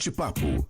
Bate-papo.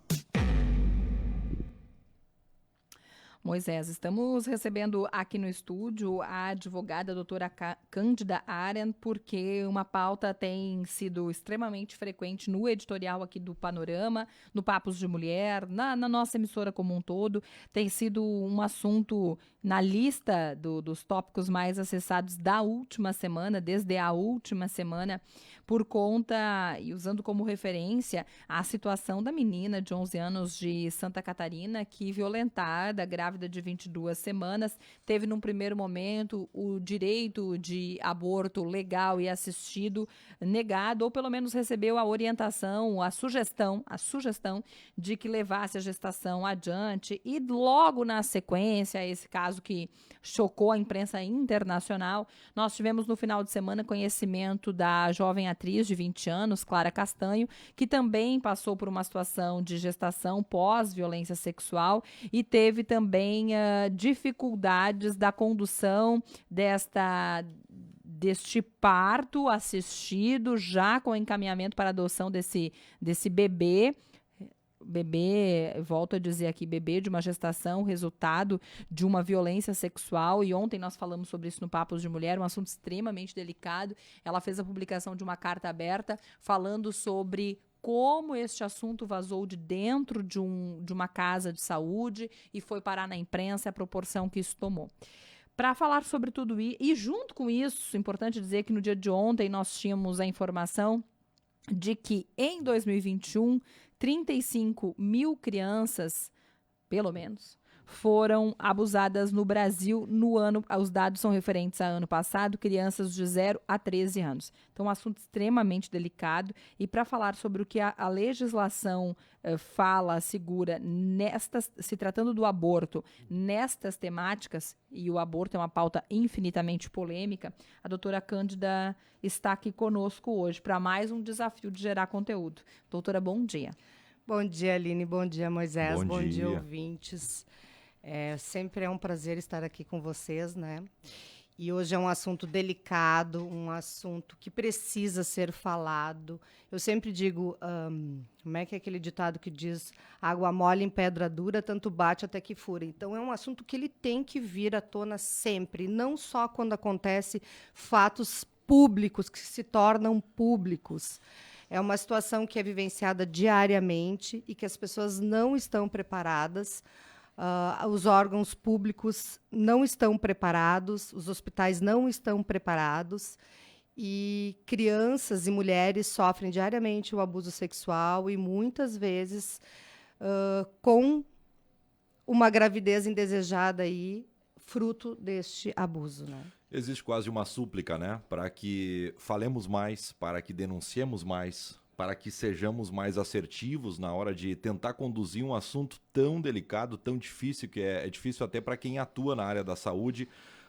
Moisés, estamos recebendo aqui no estúdio a advogada doutora Cândida Aren, porque uma pauta tem sido extremamente frequente no editorial aqui do Panorama, no Papos de Mulher, na nossa emissora como um todo. Tem sido um assunto na lista dos tópicos mais acessados da última semana, desde a última semana, por conta, e usando como referência, a situação da menina de 11 anos de Santa Catarina, que violentada, grávida de 22 semanas, teve num primeiro momento o direito de aborto legal e assistido negado, ou pelo menos recebeu a orientação, a sugestão de que levasse a gestação adiante, e logo na sequência, esse caso que chocou a imprensa internacional, nós tivemos no final de semana conhecimento da jovem atriz de 20 anos, Clara Castanho, que também passou por uma situação de gestação pós-violência sexual e teve também dificuldades da condução deste parto assistido, já com encaminhamento para a adoção desse bebê. Bebê, volto a dizer aqui, bebê de uma gestação, resultado de uma violência sexual, e ontem nós falamos sobre isso no Papos de Mulher, um assunto extremamente delicado. Ela fez a publicação de uma carta aberta falando sobre como este assunto vazou de dentro de uma casa de saúde e foi parar na imprensa, a proporção que isso tomou. Para falar sobre tudo isso, e junto com isso, importante dizer que no dia de ontem nós tínhamos a informação de que em 2021, 35 mil crianças, pelo menos, foram abusadas no Brasil no ano. Os dados são referentes a ano passado, crianças de 0 a 13 anos. Então, um assunto extremamente delicado. E para falar sobre o que a legislação assegura, se tratando do aborto, nestas temáticas, e o aborto é uma pauta infinitamente polêmica, a doutora Cândida está aqui conosco hoje para mais um desafio de gerar conteúdo. Doutora, bom dia. Bom dia, Aline. Bom dia, Moisés. Bom dia, ouvintes. Sempre é um prazer estar aqui com vocês, né? E hoje é um assunto delicado, um assunto que precisa ser falado. Eu sempre digo, como é que é aquele ditado que diz água mole em pedra dura, tanto bate até que fura. Então, é um assunto que ele tem que vir à tona sempre, não só quando acontece fatos públicos, que se tornam públicos. É uma situação que é vivenciada diariamente e que as pessoas não estão preparadas. Os órgãos públicos não estão preparados, os hospitais não estão preparados, e crianças e mulheres sofrem diariamente o abuso sexual e muitas vezes com uma gravidez indesejada aí, fruto deste abuso, né? Existe quase uma súplica, né? Para que falemos mais, para que denunciemos mais, para que sejamos mais assertivos na hora de tentar conduzir um assunto tão delicado, tão difícil, que é difícil até para quem atua na área da saúde,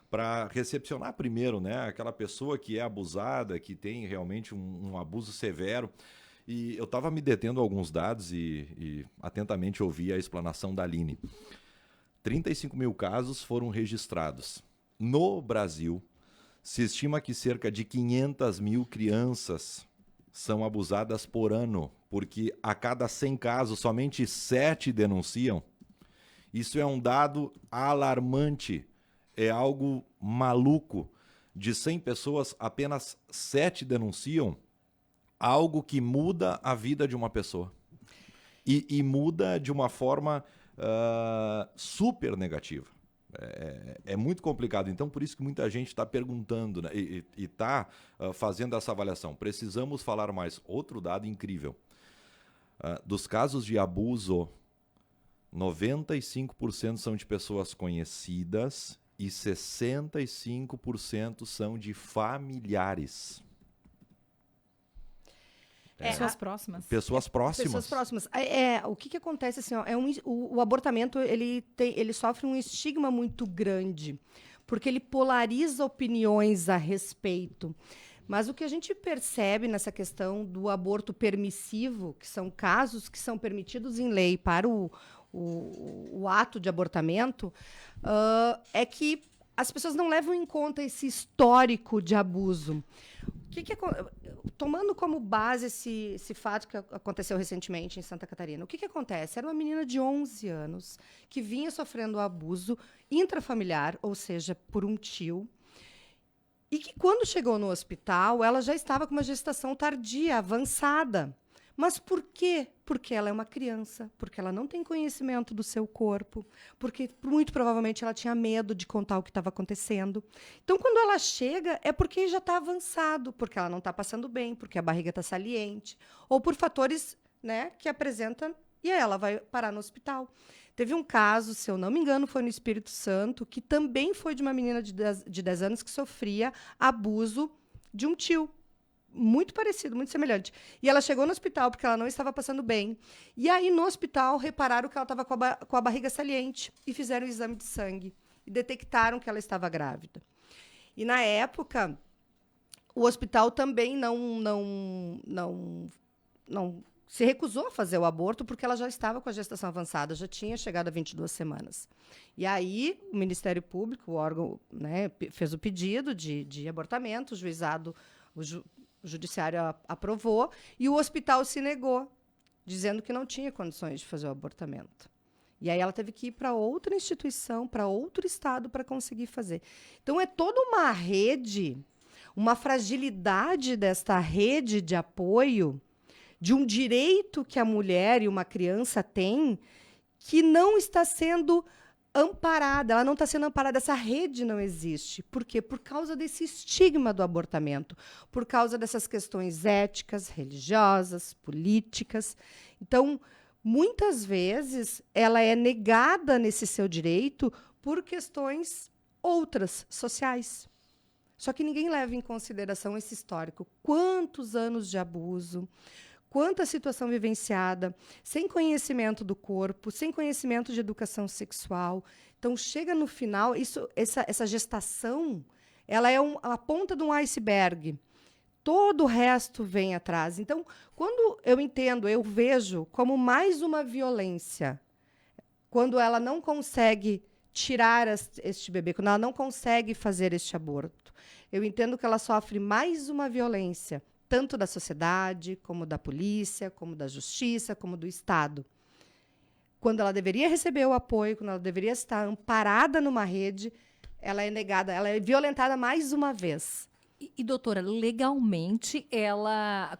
para recepcionar primeiro, né, aquela pessoa que é abusada, que tem realmente um abuso severo. E eu estava me detendo a alguns dados e atentamente ouvi a explanação da Aline. 35 mil casos foram registrados. No Brasil, se estima que cerca de 500 mil crianças são abusadas por ano, porque a cada 100 casos, somente 7 denunciam. Isso é um dado alarmante, é algo maluco. De 100 pessoas, apenas 7 denunciam, algo que muda a vida de uma pessoa. E muda de uma forma super negativa. É muito complicado, então por isso que muita gente está perguntando, né, e está fazendo essa avaliação. Precisamos falar mais. Outro dado incrível, dos casos de abuso, 95% são de pessoas conhecidas e 65% são de familiares. Pessoas próximas. Pessoas próximas. Pessoas próximas. O que acontece assim, ó, o abortamento ele sofre um estigma muito grande, porque ele polariza opiniões a respeito. Mas o que a gente percebe nessa questão do aborto permissivo, que são casos que são permitidos em lei para o ato de abortamento, é que as pessoas não levam em conta esse histórico de abuso. tomando como base esse fato que aconteceu recentemente em Santa Catarina, o que acontece? Era uma menina de 11 anos que vinha sofrendo abuso intrafamiliar, ou seja, por um tio, e que quando chegou no hospital, ela já estava com uma gestação tardia, avançada. Mas por quê? Porque ela é uma criança, porque ela não tem conhecimento do seu corpo, porque muito provavelmente ela tinha medo de contar o que estava acontecendo. Então, quando ela chega, é porque já está avançado, porque ela não está passando bem, porque a barriga está saliente, ou por fatores, né, que apresentam, e aí ela vai parar no hospital. Teve um caso, se eu não me engano, foi no Espírito Santo, que também foi de uma menina de 10 anos que sofria abuso de um tio. Muito parecido, muito semelhante. E ela chegou no hospital porque ela não estava passando bem. E aí, no hospital, repararam que ela estava com a barriga saliente e fizeram o exame de sangue. E detectaram que ela estava grávida. E, na época, o hospital também não se recusou a fazer o aborto porque ela já estava com a gestação avançada, já tinha chegado a 22 semanas. E aí, o Ministério Público, o órgão, né, fez o pedido de abortamento, o juizado... O judiciário aprovou e o hospital se negou, dizendo que não tinha condições de fazer o abortamento. E aí ela teve que ir para outra instituição, para outro estado, para conseguir fazer. Então, é toda uma rede, uma fragilidade desta rede de apoio, de um direito que a mulher e uma criança têm, que não está sendo amparada, ela não está sendo amparada, essa rede não existe. Por quê? Por causa desse estigma do abortamento, por causa dessas questões éticas, religiosas, políticas. Então, muitas vezes, ela é negada nesse seu direito por questões outras, sociais. Só que ninguém leva em consideração esse histórico. Quantos anos de abuso, quanta situação vivenciada, sem conhecimento do corpo, sem conhecimento de educação sexual. Então, chega no final, essa gestação, ela é a ponta de um iceberg. Todo o resto vem atrás. Então, quando eu vejo como mais uma violência, quando ela não consegue tirar este bebê, quando ela não consegue fazer este aborto, eu entendo que ela sofre mais uma violência, tanto da sociedade, como da polícia, como da justiça, como do Estado. Quando ela deveria receber o apoio, quando ela deveria estar amparada numa rede, ela é negada, ela é violentada mais uma vez. E, doutora, legalmente,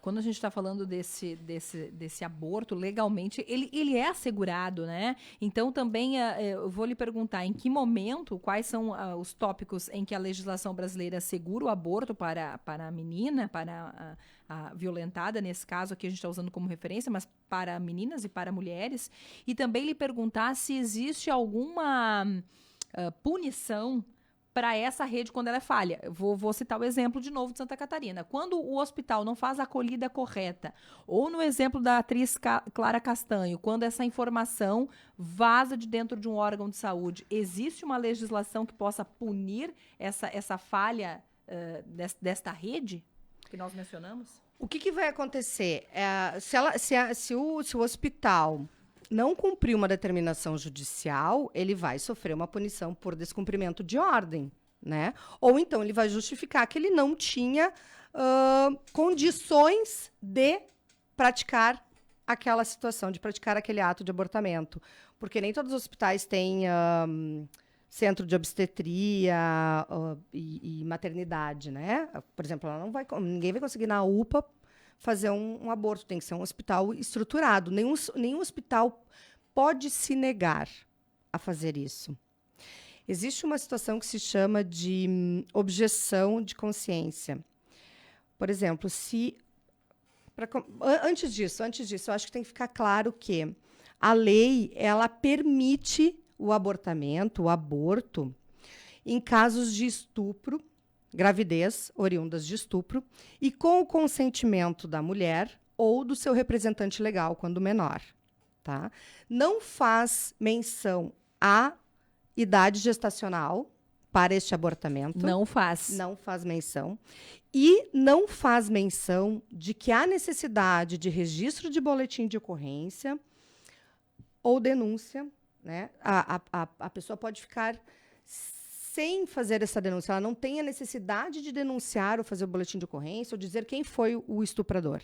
quando a gente está falando desse aborto, legalmente, ele é assegurado, né? Então, também, eu vou lhe perguntar, em que momento, quais são os tópicos em que a legislação brasileira assegura o aborto para a menina, para a violentada, nesse caso aqui a gente está usando como referência, mas para meninas e para mulheres, e também lhe perguntar se existe alguma punição para essa rede quando ela é falha. Vou citar o exemplo de novo de Santa Catarina. Quando o hospital não faz a acolhida correta, ou no exemplo da atriz Clara Castanho, quando essa informação vaza de dentro de um órgão de saúde, existe uma legislação que possa punir essa falha desta rede que nós mencionamos? O que vai acontecer? Se o hospital não cumprir uma determinação judicial, ele vai sofrer uma punição por descumprimento de ordem, né? Ou então ele vai justificar que ele não tinha condições de praticar aquela situação, de praticar aquele ato de abortamento. Porque nem todos os hospitais têm centro de obstetria e maternidade, né? Por exemplo, ninguém vai conseguir na UPA fazer um aborto, tem que ser um hospital estruturado. Nenhum hospital pode se negar a fazer isso. Existe uma situação que se chama de objeção de consciência. Por exemplo, antes disso, eu acho que tem que ficar claro que a lei ela permite o abortamento, o aborto, em casos de estupro, gravidez oriundas de estupro, e com o consentimento da mulher ou do seu representante legal, quando menor. Tá? Não faz menção à idade gestacional para este abortamento. Não faz. Não faz menção. E não faz menção de que há necessidade de registro de boletim de ocorrência ou denúncia. Né? A pessoa pode ficar sem fazer essa denúncia, ela não tem a necessidade de denunciar ou fazer o boletim de ocorrência ou dizer quem foi o estuprador.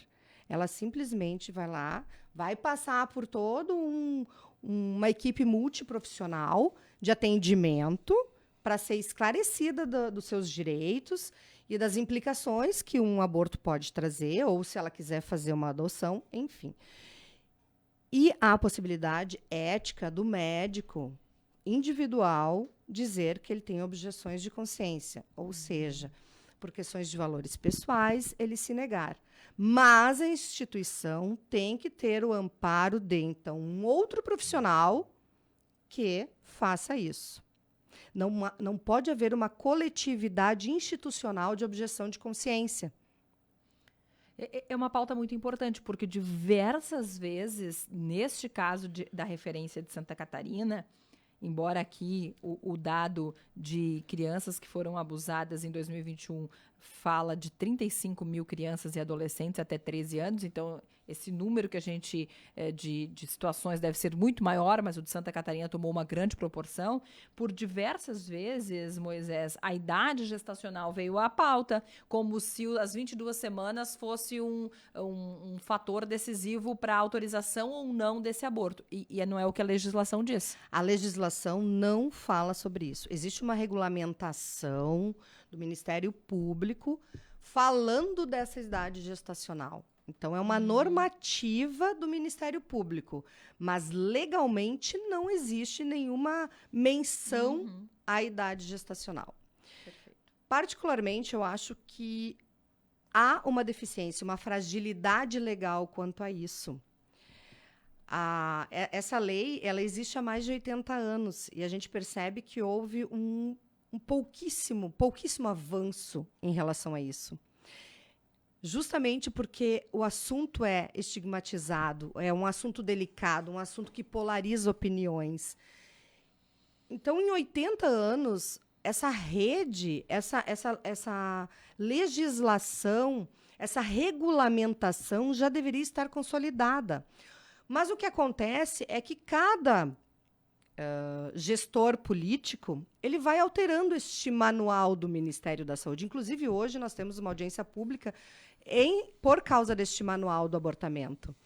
Ela simplesmente vai lá, vai passar por todo uma equipe multiprofissional de atendimento para ser esclarecida dos seus direitos e das implicações que um aborto pode trazer, ou se ela quiser fazer uma adoção, enfim. E a possibilidade ética do médico individual dizer que ele tem objeções de consciência, ou seja, por questões de valores pessoais, ele se negar. Mas a instituição tem que ter o amparo de, então, um outro profissional que faça isso. Não pode haver uma coletividade institucional de objeção de consciência. É uma pauta muito importante, porque diversas vezes, neste caso da referência de Santa Catarina, embora aqui o dado de crianças que foram abusadas em 2021 fala de 35 mil crianças e adolescentes até 13 anos, então esse número que a gente de situações deve ser muito maior, mas o de Santa Catarina tomou uma grande proporção. Por diversas vezes, Moisés, a idade gestacional veio à pauta, como se as 22 semanas fosse um fator decisivo para a autorização ou não desse aborto. E não é o que a legislação diz. A legislação não fala sobre isso. Existe uma regulamentação do Ministério Público falando dessa idade gestacional. Então, é uma normativa do Ministério Público, mas legalmente não existe nenhuma menção à idade gestacional. Perfeito. Particularmente, eu acho que há uma deficiência, uma fragilidade legal quanto a isso. Essa lei ela existe há mais de 80 anos e a gente percebe que houve um pouquíssimo avanço em relação a isso. Justamente porque o assunto é estigmatizado, é um assunto delicado, um assunto que polariza opiniões. Então, em 80 anos, essa rede, essa legislação, essa regulamentação já deveria estar consolidada. Mas o que acontece é que cada gestor político ele vai alterando este manual do Ministério da Saúde. Inclusive, hoje nós temos uma audiência pública por causa deste manual do abortamento.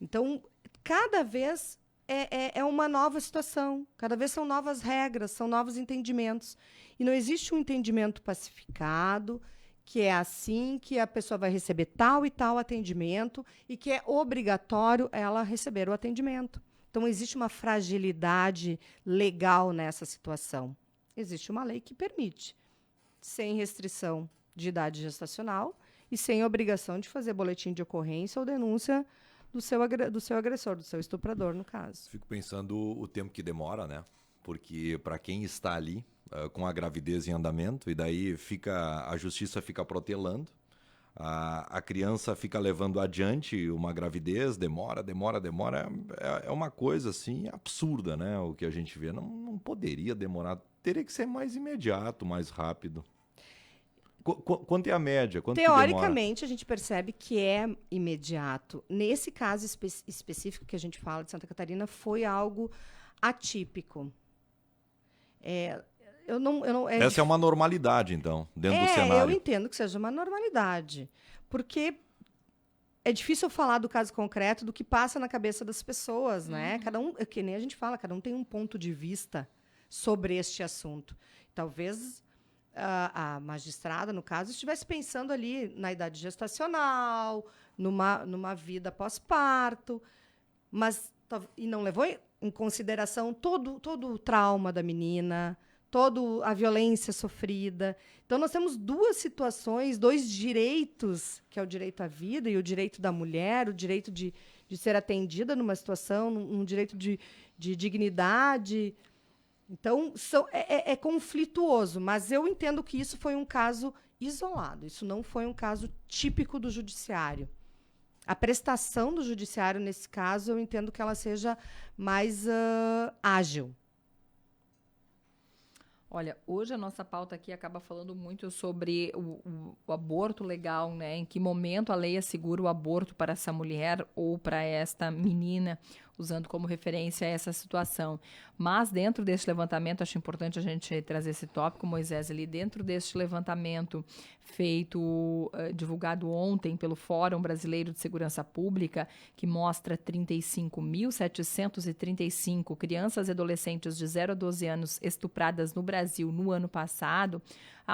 Então, cada vez é uma nova situação, cada vez são novas regras, são novos entendimentos. E não existe um entendimento pacificado, que é assim, que a pessoa vai receber tal e tal atendimento e que é obrigatório ela receber o atendimento. Então, existe uma fragilidade legal nessa situação. Existe uma lei que permite, sem restrição de idade gestacional e sem obrigação de fazer boletim de ocorrência ou denúncia do seu agressor, do seu estuprador, no caso. Fico pensando o tempo que demora, né? Porque para quem está ali com a gravidez em andamento, e daí a justiça fica protelando, a criança fica levando adiante uma gravidez, demora. É uma coisa assim absurda, né? O que a gente vê. Não poderia demorar, teria que ser mais imediato, mais rápido. Quanto é a média? Quanto Teoricamente, a gente percebe que é imediato. Nesse caso específico que a gente fala de Santa Catarina, foi algo atípico. Essa é uma normalidade, então, dentro do cenário. Eu entendo que seja uma normalidade. Porque é difícil falar do caso concreto do que passa na cabeça das pessoas, né? Cada um, que nem a gente fala, cada um tem um ponto de vista sobre este assunto. Talvez a magistrada, no caso, estivesse pensando ali na idade gestacional, numa vida pós-parto, e não levou em consideração todo o trauma da menina, toda a violência sofrida. Então, nós temos duas situações, dois direitos, que é o direito à vida e o direito da mulher, o direito de ser atendida numa situação, um direito de dignidade. Então, é conflituoso, mas eu entendo que isso foi um caso isolado, isso não foi um caso típico do judiciário. A prestação do judiciário, nesse caso, eu entendo que ela seja mais ágil. Olha, hoje a nossa pauta aqui acaba falando muito sobre o aborto legal, né? Em que momento a lei assegura o aborto para essa mulher ou para esta menina. usando como referência essa situação. Mas dentro desse levantamento, acho importante a gente trazer esse tópico, Moisés, ali dentro deste levantamento feito, divulgado ontem pelo Fórum Brasileiro de Segurança Pública, que mostra 35.735 crianças e adolescentes de 0 a 12 anos estupradas no Brasil no ano passado,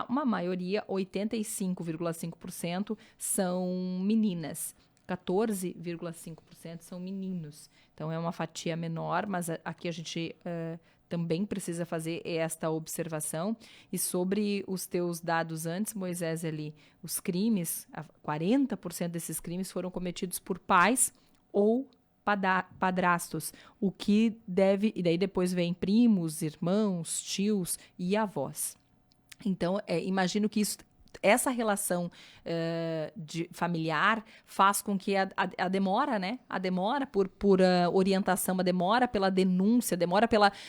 uma maioria, 85,5%, são meninas. 14,5% são meninos. Então, é uma fatia menor, mas aqui a gente também precisa fazer esta observação. E sobre os teus dados antes, Moisés, ali, os crimes, 40% desses crimes foram cometidos por pais ou padrastos, o que deve... E daí depois vem primos, irmãos, tios e avós. Então, imagino que essa relação familiar faz com que a demora, né? A demora por orientação, a demora pela denúncia, a demora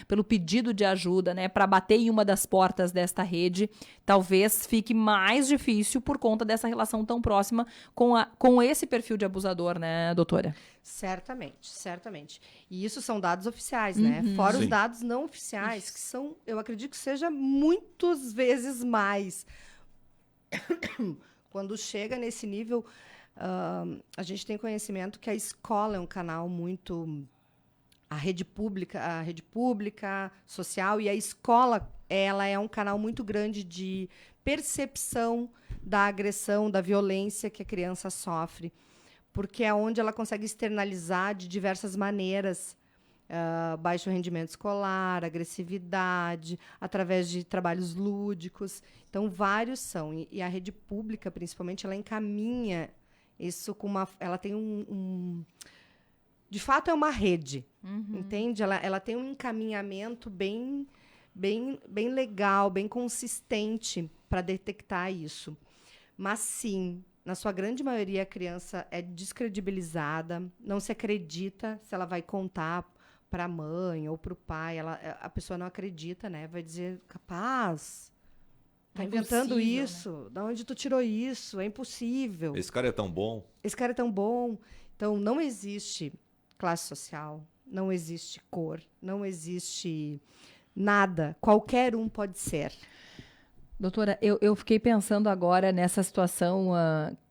pelo pedido de ajuda, né? Para bater em uma das portas desta rede, talvez fique mais difícil por conta dessa relação tão próxima com esse perfil de abusador, né, doutora? Certamente, certamente. E isso são dados oficiais, né? Fora os dados não oficiais, que são, eu acredito que seja muitas vezes mais. Quando chega nesse nível, a gente tem conhecimento que a escola é um canal muito... A rede pública, social, e a escola, ela é um canal muito grande de percepção da agressão, da violência que a criança sofre, porque é onde ela consegue externalizar de diversas maneiras, baixo rendimento escolar, agressividade, através de trabalhos lúdicos. Então, vários são. E a rede pública, principalmente, ela encaminha isso com uma... Ela tem de fato, é uma rede, entende? Ela tem um encaminhamento bem legal, bem consistente para detectar isso. Mas, sim, na sua grande maioria, a criança é descredibilizada, não se acredita se ela vai contar para a mãe ou para o pai, a pessoa não acredita, né? Vai dizer, capaz, tá inventando isso, né? De onde tu tirou isso? É impossível. Esse cara é tão bom. Esse cara é tão bom. Então, não existe classe social, não existe cor, não existe nada. Qualquer um pode ser. Doutora, eu fiquei pensando agora nessa situação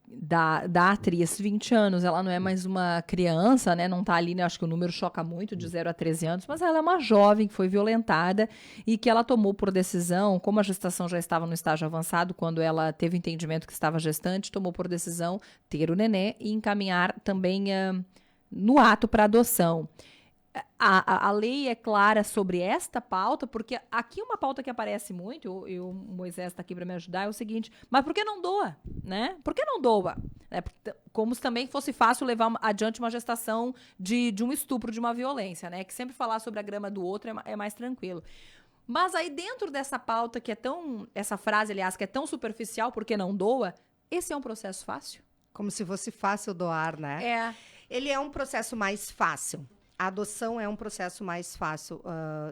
da atriz, 20 anos, ela não é mais uma criança, né? Não está ali, né? Acho que o número choca muito, de 0 a 13 anos, mas ela é uma jovem que foi violentada e que ela tomou por decisão, como a gestação já estava no estágio avançado, quando ela teve entendimento que estava gestante, tomou por decisão ter o nenê e encaminhar também no ato para adoção. A lei é clara sobre esta pauta, porque aqui uma pauta que aparece muito, e o Moisés está aqui para me ajudar, é o seguinte, mas por que não doa? Né? Por que não doa? Como se também fosse fácil levar adiante uma gestação de um estupro, de uma violência, né? Que sempre falar sobre a grama do outro é mais tranquilo. Mas aí dentro dessa pauta que é tão... Essa frase, aliás, que é tão superficial, por que não doa? Esse é um processo fácil? Como se fosse fácil doar, né? Ele é um processo mais fácil. A adoção é um processo mais fácil.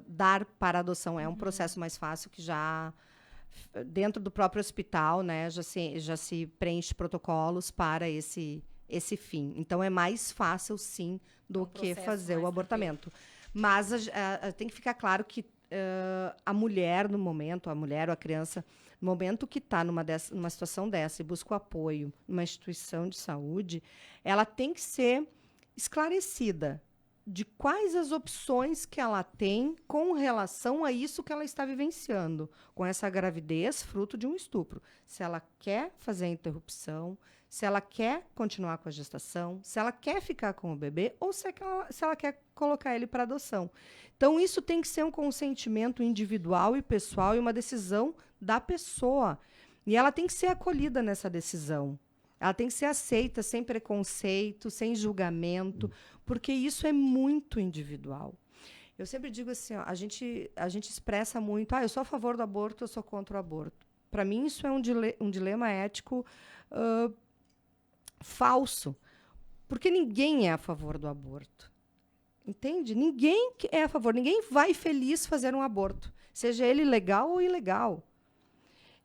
Dar para adoção é um processo mais fácil, que já dentro do próprio hospital, né, já se preenche protocolos para esse fim. Então, é mais fácil, sim, do que fazer o abortamento. Mas tem que ficar claro que a mulher, no momento, a mulher ou a criança, no momento que está numa situação dessa e busca o apoio numa instituição de saúde, ela tem que ser esclarecida de quais as opções que ela tem com relação a isso que ela está vivenciando, com essa gravidez fruto de um estupro. Se ela quer fazer a interrupção, se ela quer continuar com a gestação, se ela quer ficar com o bebê ou se ela quer colocar ele para adoção. Então, isso tem que ser um consentimento individual e pessoal e uma decisão da pessoa. E ela tem que ser acolhida nessa decisão. Ela tem que ser aceita sem preconceito, sem julgamento, porque isso é muito individual. Eu sempre digo assim, ó, a gente expressa muito, eu sou a favor do aborto, eu sou contra o aborto. Para mim, isso é um dilema ético falso, porque ninguém é a favor do aborto. Entende? Ninguém é a favor, ninguém vai feliz fazer um aborto, seja ele legal ou ilegal.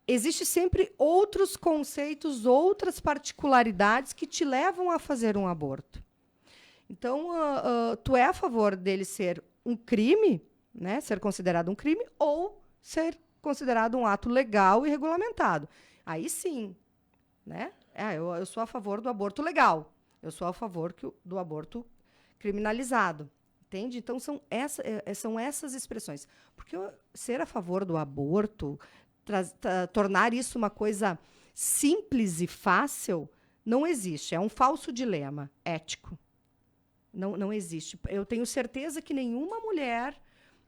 Existem sempre outros conceitos, outras particularidades que te levam a fazer um aborto. Então, tu é a favor dele ser um crime, né? Ser considerado um crime, ou ser considerado um ato legal e regulamentado. Aí sim, né? Eu sou a favor do aborto legal. Eu sou a favor do aborto criminalizado. Entende? Então, são essas expressões. Porque ser a favor do aborto, tornar isso uma coisa simples e fácil, não existe. É um falso dilema ético. Não existe. Eu tenho certeza que nenhuma mulher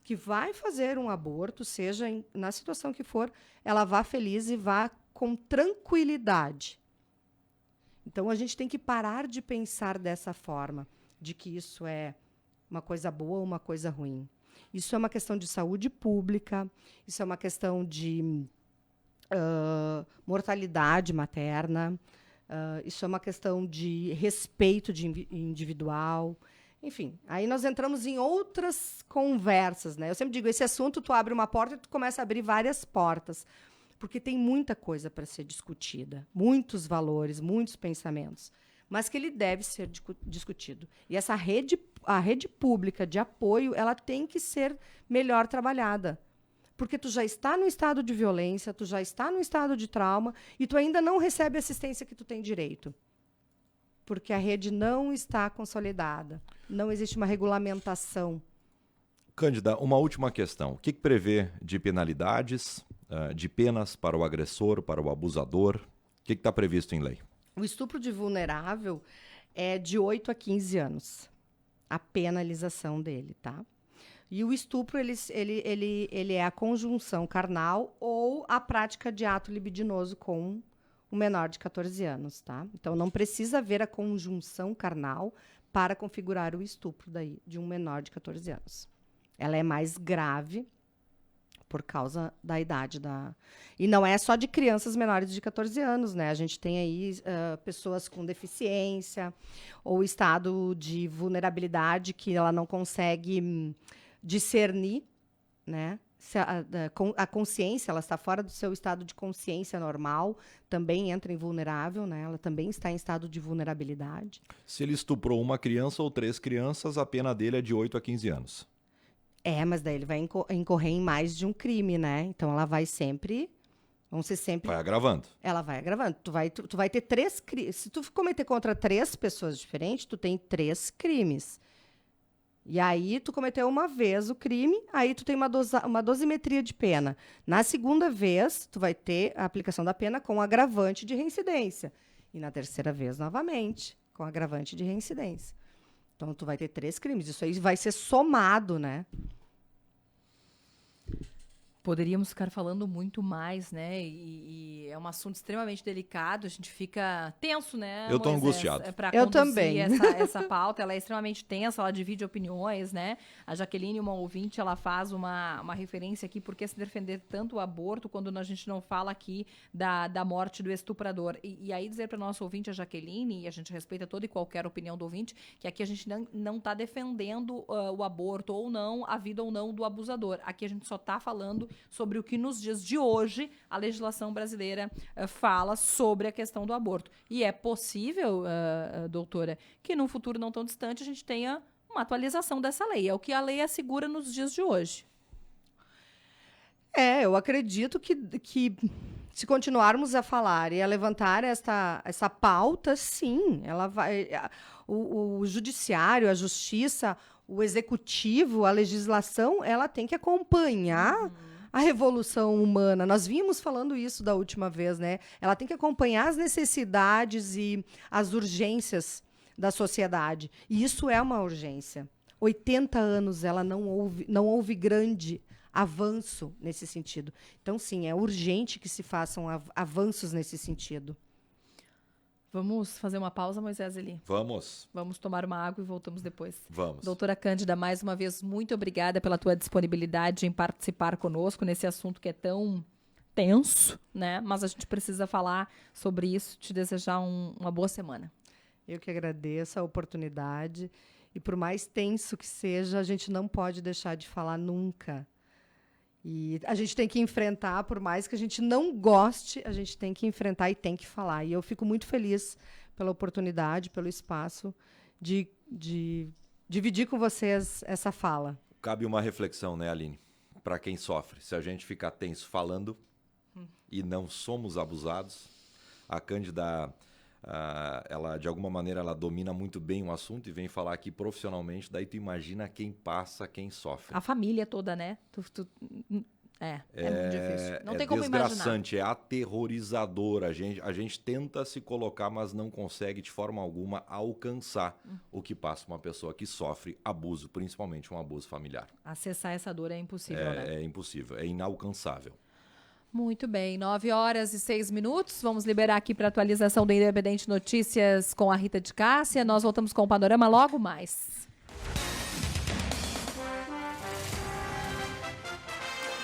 que vai fazer um aborto, seja na situação que for, ela vá feliz e vá com tranquilidade. Então, a gente tem que parar de pensar dessa forma, de que isso é uma coisa boa ou uma coisa ruim. Isso é uma questão de saúde pública, isso é uma questão de mortalidade materna, isso é uma questão de respeito individual. Enfim, aí nós entramos em outras conversas, né? Eu sempre digo, esse assunto tu abre uma porta e tu começa a abrir várias portas, porque tem muita coisa para ser discutida, muitos valores, muitos pensamentos, mas que ele deve ser discutido. E a rede pública de apoio, ela tem que ser melhor trabalhada. Porque tu já está no estado de violência, tu já está no estado de trauma e tu ainda não recebe a assistência que tu tem direito. Porque a rede não está consolidada. Não existe uma regulamentação. Cândida, uma última questão. O que prevê de penalidades, de penas para o agressor, para o abusador? O que está previsto em lei? O estupro de vulnerável é de 8 a 15 anos. A penalização dele, tá? E o estupro, ele é a conjunção carnal ou a prática de ato libidinoso com um menor de 14 anos, tá? Então, não precisa haver a conjunção carnal para configurar o estupro de um menor de 14 anos. Ela é mais grave por causa da idade da... E não é só de crianças menores de 14 anos, né? A gente tem aí pessoas com deficiência ou estado de vulnerabilidade que ela não consegue discernir, né? Se a consciência, ela está fora do seu estado de consciência normal, também entra em vulnerável, né? Ela também está em estado de vulnerabilidade. Se ele estuprou uma criança ou 3 crianças, a pena dele é de 8 a 15 anos. Mas daí ele vai incorrer em mais de um crime, né? Então ela vai sempre... Vão ser sempre... Vai agravando. Ela vai agravando. Tu vai ter 3 crimes. Se tu cometer contra 3 pessoas diferentes, tu tem 3 crimes. E aí, tu cometeu uma vez o crime, aí tu tem uma dosimetria de pena. Na segunda vez, tu vai ter a aplicação da pena com agravante de reincidência. E na terceira vez, novamente, com agravante de reincidência. Então, tu vai ter 3 crimes. Isso aí vai ser somado, né? Poderíamos ficar falando muito mais, né? E é um assunto extremamente delicado, a gente fica tenso, né? Eu tô Moisés? angustiado. Pra Eu conduzir também. Essa pauta, ela é extremamente tensa, ela divide opiniões, né? A Jaqueline, uma ouvinte, ela faz uma referência aqui, porque se defender tanto o aborto, quando a gente não fala aqui da morte do estuprador. E aí dizer para nosso ouvinte, a Jaqueline, e a gente respeita toda e qualquer opinião do ouvinte, que aqui a gente não está defendendo o aborto ou não, a vida ou não do abusador. Aqui a gente só está falando sobre o que nos dias de hoje a legislação brasileira fala sobre a questão do aborto. E é possível, doutora, que num futuro não tão distante a gente tenha uma atualização dessa lei. É o que a lei assegura nos dias de hoje. Eu acredito que se continuarmos a falar e a levantar essa pauta, sim, ela vai... O judiciário, a justiça, o executivo, a legislação, ela tem que acompanhar a revolução humana. Nós vimos falando isso da última vez, né? Ela tem que acompanhar as necessidades e as urgências da sociedade. E isso é uma urgência. 80 anos ela não houve grande avanço nesse sentido. Então, sim, é urgente que se façam avanços nesse sentido. Vamos fazer uma pausa, Moisés Eli? Vamos. Vamos tomar uma água e voltamos depois. Vamos. Doutora Cândida, mais uma vez, muito obrigada pela tua disponibilidade em participar conosco nesse assunto que é tão tenso, né? Mas a gente precisa falar sobre isso, te desejar uma boa semana. Eu que agradeço a oportunidade. E por mais tenso que seja, a gente não pode deixar de falar nunca. E a gente tem que enfrentar, por mais que a gente não goste, a gente tem que enfrentar e tem que falar. E eu fico muito feliz pela oportunidade, pelo espaço. de dividir com vocês essa fala. Cabe uma reflexão, né, Aline? Para quem sofre. Se a gente ficar tenso falando e não somos abusados, a Cândida, ela de alguma maneira ela domina muito bem o assunto e vem falar aqui profissionalmente, daí tu imagina quem passa, quem sofre. A família toda, né? É muito difícil. Não tem como imaginar. É desgraçante, é aterrorizador. A gente tenta se colocar, mas não consegue de forma alguma alcançar o que passa uma pessoa que sofre abuso, principalmente um abuso familiar. Acessar essa dor é impossível, né? É impossível, é inalcançável. Muito bem, 9h06. Vamos liberar aqui para atualização do Independente Notícias com a Rita de Cássia. Nós voltamos com o Panorama logo mais.